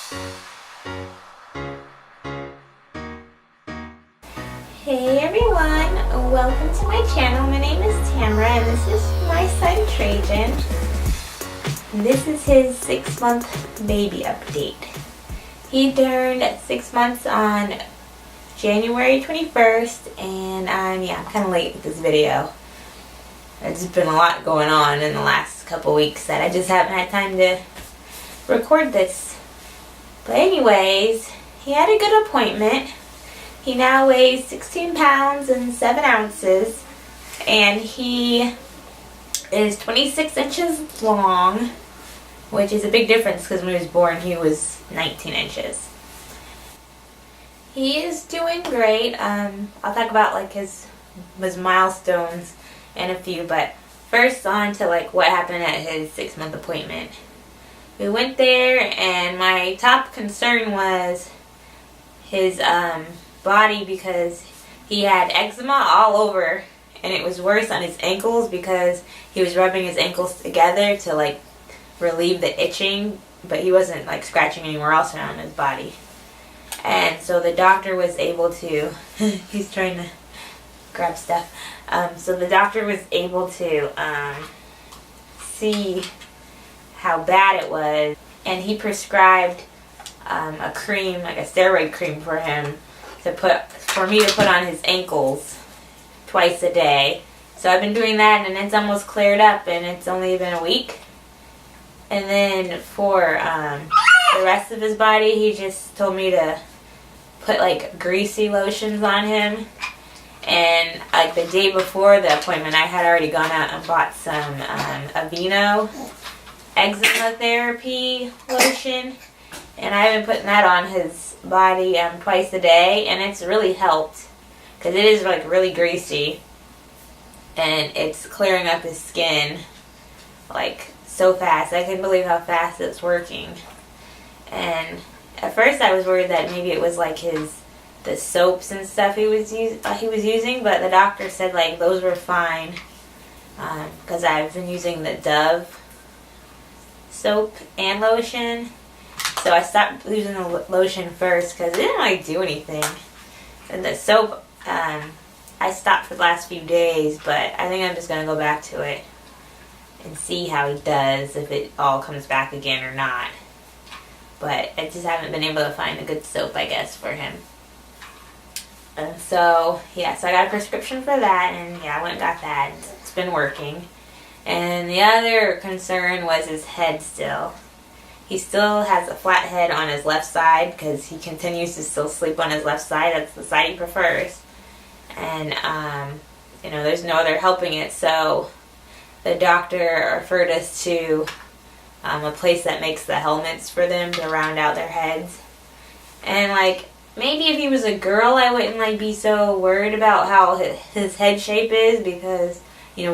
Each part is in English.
Hey everyone, welcome to my channel. My name is Tamara and this is my son Trajan. This is his 6-month baby update. He turned 6 months on January 21st and I'm kind of late with this video. There's been a lot going on in the last couple weeks that I just haven't had time to record this. But anyways, he had a good appointment. He now weighs 16 pounds and 7 ounces, and he is 26 inches long, which is a big difference because when he was born he was 19 inches. He is doing great. I'll talk about like his milestones and a few, but first on to like what happened at his 6-month appointment. We went there and my top concern was his body because he had eczema all over, and it was worse on his ankles because he was rubbing his ankles together to like relieve the itching, but he wasn't like scratching anywhere else around his body. And so the doctor was able to he's trying to grab stuff. So the doctor was able to see how bad it was, and he prescribed a cream, like a steroid cream for him for me to put on his ankles twice a day. So I've been doing that and it's almost cleared up, and it's only been a week. And then for the rest of his body, he just told me to put like greasy lotions on him. And like the day before the appointment, I had already gone out and bought some Aveeno eczema therapy lotion, and I've been putting that on his body twice a day, and it's really helped because it is like really greasy and it's clearing up his skin like so fast. I couldn't believe how fast it's working. And at first I was worried that maybe it was like the soaps and stuff he was using, but the doctor said like those were fine because I've been using the Dove soap and lotion. So I stopped using the lotion first because it didn't really do anything. And the soap, I stopped for the last few days, but I think I'm just going to go back to it and see how he does, if it all comes back again or not. But I just haven't been able to find a good soap, I guess, for him. And so I got a prescription for that, and I went and got that. It's been working. And the other concern was his head still. He still has a flathead on his left side because he continues to still sleep on his left side. That's the side he prefers. And, there's no other helping it. So the doctor referred us to a place that makes the helmets for them to round out their heads. And, maybe if he was a girl, I wouldn't, be so worried about how his head shape is because,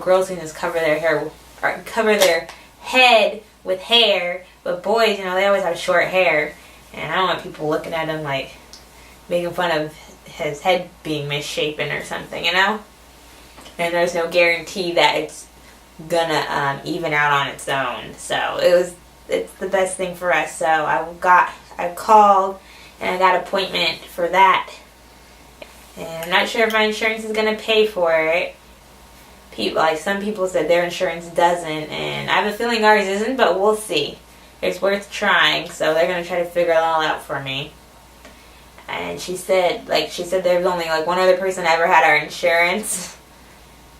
girls can just cover their hair, or cover their head with hair, but boys, they always have short hair, and I don't want people looking at him making fun of his head being misshapen or something, And there's no guarantee that it's gonna even out on its own. So it's the best thing for us. So I called and I got an appointment for that, and I'm not sure if my insurance is gonna pay for it. Some people said their insurance doesn't, and I have a feeling ours isn't, but we'll see. It's worth trying, so they're going to try to figure it all out for me. And she said there's only one other person ever had our insurance,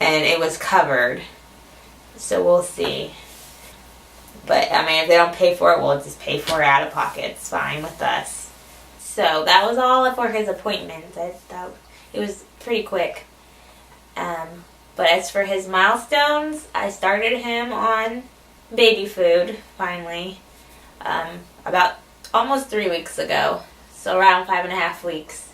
and it was covered. So we'll see. But, if they don't pay for it, we'll just pay for it out of pocket. It's fine with us. So that was all for his appointment. I thought it was pretty quick. But as for his milestones, I started him on baby food, finally, about almost 3 weeks ago. So around 5.5 weeks,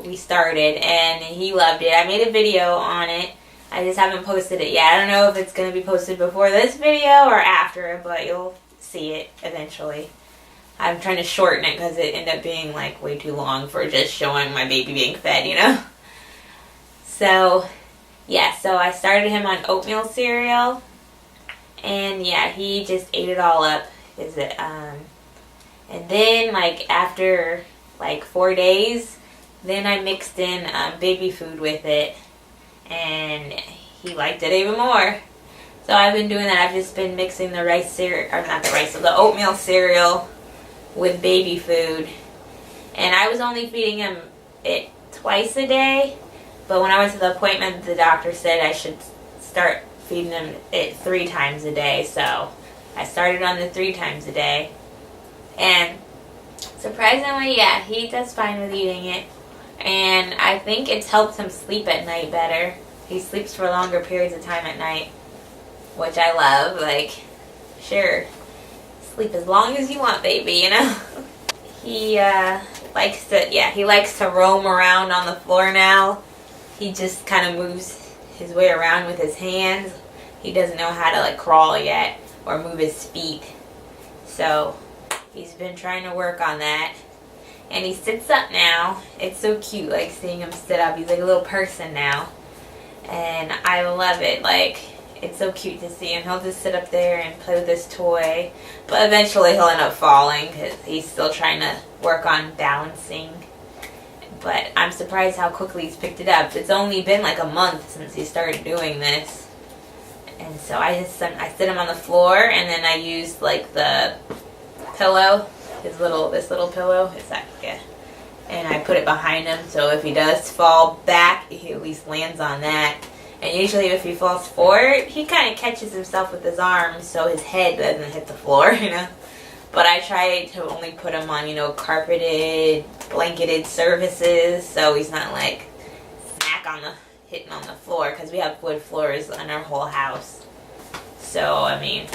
we started, and he loved it. I made a video on it. I just haven't posted it yet. I don't know if it's going to be posted before this video or after, but you'll see it eventually. I'm trying to shorten it because it ended up being way too long for just showing my baby being fed, So, so I started him on oatmeal cereal, and he just ate it all up. And then, like, after, like, 4 days, then I mixed in baby food with it. And he liked it even more. So I've been doing that. I've just been mixing the rice cereal, or not the rice, the oatmeal cereal with baby food. And I was only feeding him it twice a day. But when I went to the appointment, the doctor said I should start feeding him it 3 times a day. So I started on the 3 times a day. And surprisingly, yeah, he does fine with eating it. And I think it's helped him sleep at night better. He sleeps for longer periods of time at night, which I love. Like, sure, sleep as long as you want, baby, you know? He likes to roam around on the floor now. He just kind of moves his way around with his hands. He doesn't know how to, like, crawl yet or move his feet. So he's been trying to work on that. And he sits up now. It's so cute, like, seeing him sit up. He's like a little person now. And I love it. Like, it's so cute to see him. He'll just sit up there and play with his toy. But eventually he'll end up falling because he's still trying to work on balancing. But I'm surprised how quickly he's picked it up. It's only been like a month since he started doing this. And so I sit him on the floor, and then I used, like, the pillow. This little pillow, it's like, yeah. And I put it behind him, so if he does fall back, he at least lands on that. And usually if he falls forward, he kind of catches himself with his arms, so his head doesn't hit the floor, you know. But I try to only put him on, you know, carpeted, blanketed surfaces, so he's not, like, hitting on the floor, because we have wood floors in our whole house. So, I mean,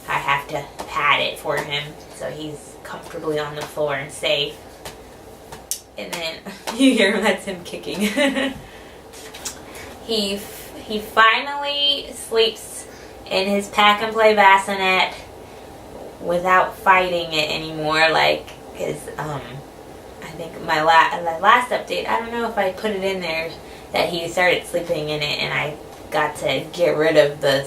I have to pad it for him, so he's comfortably on the floor and safe. And then you hear him, that's him kicking. He finally sleeps in his pack and play bassinet without fighting it anymore. Like, his I think my last update, I don't know if I put it in there that he started sleeping in it, and I got to get rid of the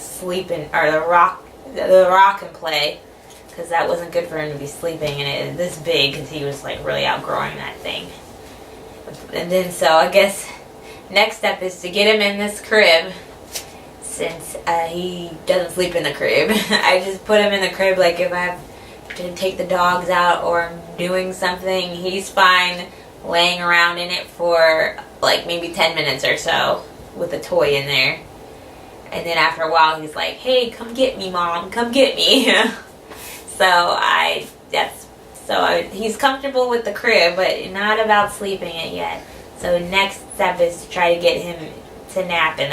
rock and play, because that wasn't good for him to be sleeping in it this big, because he was, like, really outgrowing that thing. And then, so I guess next step is to get him in this crib, since he doesn't sleep in the crib. I just put him in the crib, like, if I have to take the dogs out or I'm doing something, he's fine laying around in it for, like, maybe 10 minutes or so with a toy in there. And then after a while, he's like, hey, come get me, Mom, come get me. So he's comfortable with the crib, but not about sleeping it yet. So next step is to try to get him to nap in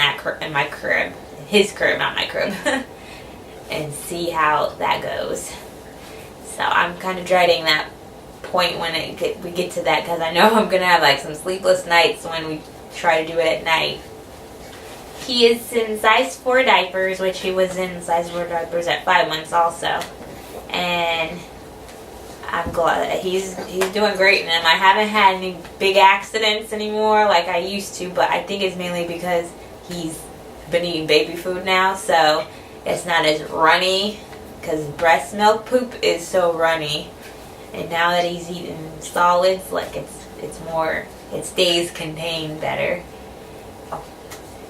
my crib, his crib, not my crib, and see how that goes. So I'm kind of dreading that point when we get to that, because I know I'm gonna have, like, some sleepless nights when we try to do it at night. He is in size 4 diapers, which he was in size 4 diapers at 5 months also. And I'm glad he's doing great in them. I haven't had any big accidents anymore like I used to, but I think it's mainly because he's been eating baby food now, so it's not as runny, because breast milk poop is so runny. And now that he's eating solids, like, it stays contained better.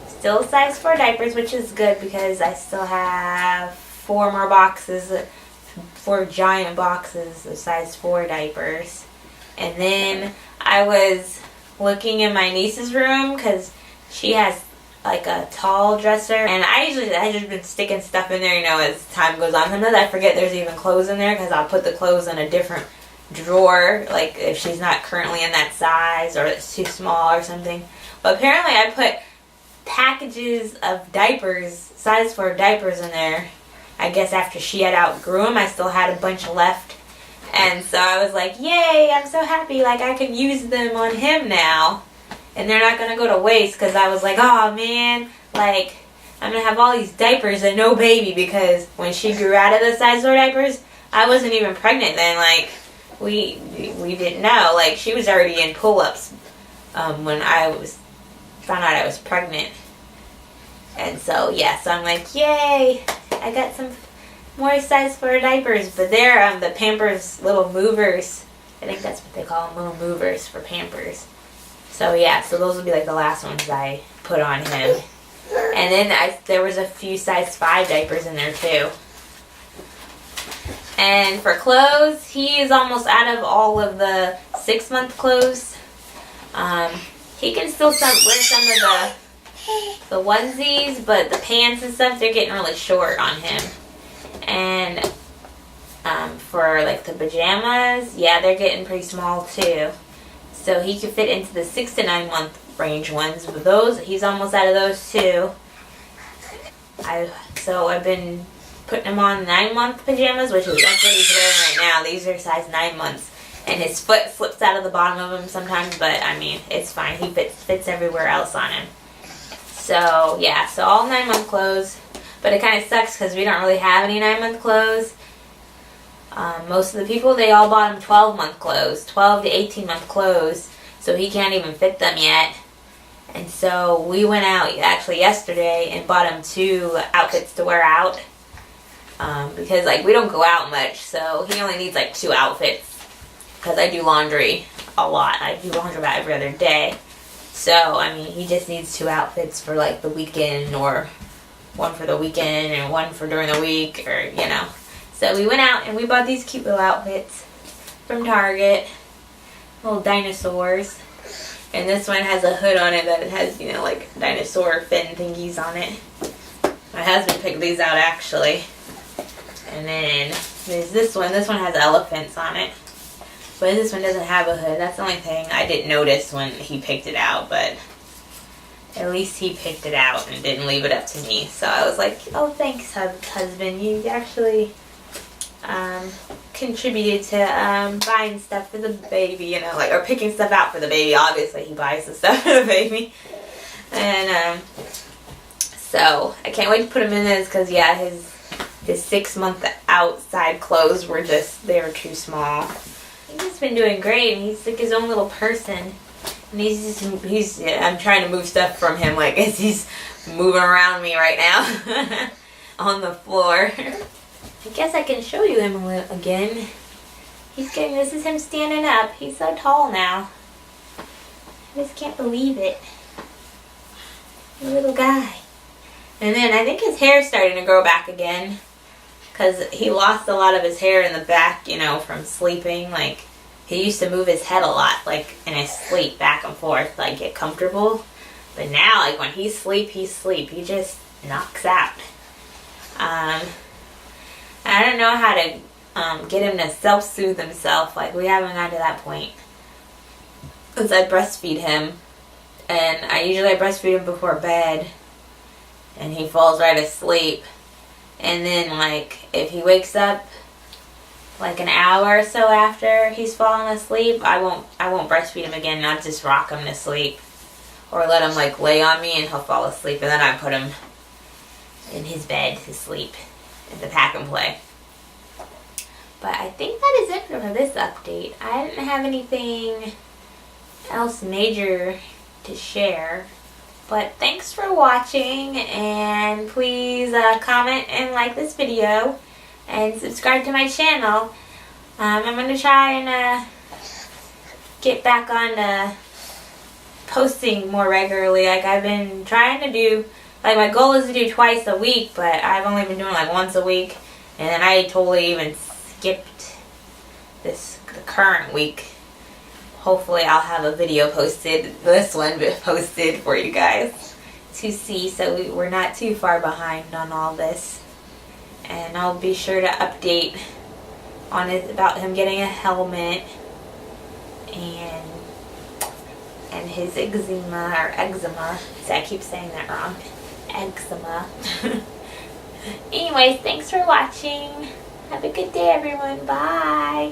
Still size 4 diapers, which is good because I still have 4 more boxes, 4 giant boxes of size 4 diapers. And then I was looking in my niece's room, because she has, like, a tall dresser, and I just been sticking stuff in there, you know, as time goes on. Sometimes I forget there's even clothes in there, because I'll put the clothes in a different drawer, like if she's not currently in that size or it's too small or something. But apparently I put packages of diapers, size 4 diapers in there. I guess after she had outgrew them, I still had a bunch left. And so I was like, yay, I'm so happy, like, I can use them on him now. And they're not going to go to waste, because I was like, oh man, like, I'm going to have all these diapers and no baby, because when she grew out of the size 4 diapers, I wasn't even pregnant then. Like, we didn't know. Like, she was already in pull-ups when I found out I was pregnant. And so, yeah, so I'm like, yay, I got some more size for diapers, but they're the Pampers little movers. I think that's what they call them, little movers for Pampers. So yeah, so those will be like the last ones I put on him. And then there was a few size 5 diapers in there too. And for clothes, he is almost out of all of the 6-month clothes. He can still wear some of the onesies, but the pants and stuff, they're getting really short on him. And for like the pajamas, yeah, they're getting pretty small too. So he could fit into the 6 to 9 month range ones. But those, he's almost out of those too. So I've been putting him on 9-month pajamas, which is that's what he's wearing right now. These are size 9 months. And his foot slips out of the bottom of him sometimes, but I mean, it's fine. He fits everywhere else on him. So yeah, so all 9-month clothes. But it kind of sucks because we don't really have any 9-month clothes. Most of the people, they all bought him 12-month clothes, 12 to 18-month clothes, so he can't even fit them yet. And so we went out actually yesterday and bought him 2 outfits to wear out. Because like we don't go out much, so he only needs like 2 outfits. Because I do laundry a lot. I do laundry about every other day. So, I mean, he just needs 2 outfits for like the weekend, or one for the weekend and one for during the week, or you know. So we went out and we bought these cute little outfits from Target. Little dinosaurs. And this one has a hood on it that it has, you know, like dinosaur fin thingies on it. My husband picked these out actually. And then there's this one. This one has elephants on it. But this one doesn't have a hood. That's the only thing I didn't notice when he picked it out. But at least he picked it out and didn't leave it up to me. So I was like, oh, thanks, husband. You actually contributed to buying stuff for the baby, you know, like, or picking stuff out for the baby. Obviously, he buys the stuff for the baby. And so I can't wait to put him in this because, yeah, his 6-month outside clothes were they were too small. He's been doing great, and he's like his own little person. And I'm trying to move stuff from him, like, as he's moving around me right now on the floor. I guess I can show you him again. This is him standing up. He's so tall now. I just can't believe it. The little guy. And then I think his hair's starting to grow back again. Because he lost a lot of his hair in the back, you know, from sleeping. Like, he used to move his head a lot, like, in his sleep, back and forth, like, get comfortable. But now, like, when he sleep. He just knocks out. I don't know how to get him to self-soothe himself. Like, we haven't gotten to that point. Because I breastfeed him. And I usually breastfeed him before bed. And he falls right asleep. And then, like, if he wakes up like an hour or so after he's fallen asleep, I won't breastfeed him again. I'll just rock him to sleep. Or let him, like, lay on me and he'll fall asleep. And then I put him in his bed to sleep. To pack and play. But I think that is it for this update. I didn't have anything else major to share. But thanks for watching, and please comment and like this video and subscribe to my channel. I'm going to try and get back on posting more regularly. Like, I've been trying to do, like, my goal is to do twice a week, but I've only been doing like once a week. And then I totally even skipped the current week. Hopefully I'll have a video posted, this one posted for you guys to see, so we're not too far behind on all this. And I'll be sure to update on it about him getting a helmet and his eczema. See, I keep saying that wrong. Eczema. Anyways, thanks for watching. Have a good day, everyone. Bye.